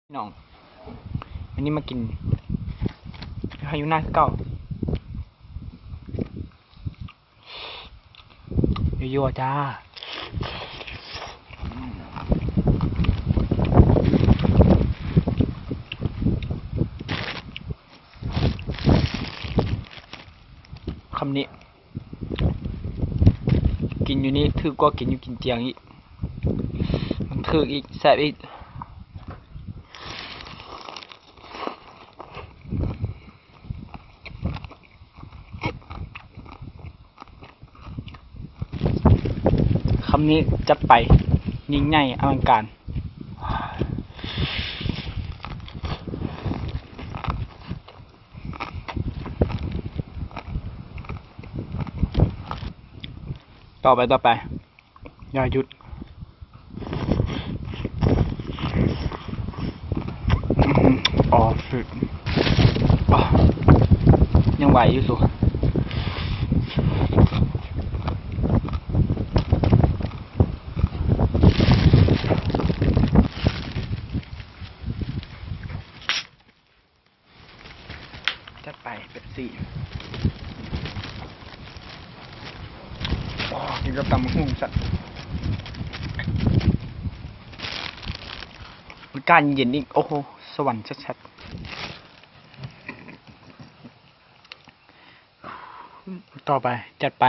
พี่น้องวันนี้มากินพายุหน้าเก่าโย่ๆจ้าคำนี้กินอยู่นี่ถือกว่ากินอยู่กินเจียงอีกมันถืออีกแซ่บอีกคำนี้จัดไปยิ่งใหญ่อลังการต่อไปอย่าหยุดอ๋อฝึกอ๋อยังไหวอยู่สูจัดไปเป็ดซี่อ๋อกินกับตำมะฮุ่งสัตว์การเย็นอีกโอ้โหสวรรค์ชัดๆต่อไปจัดไป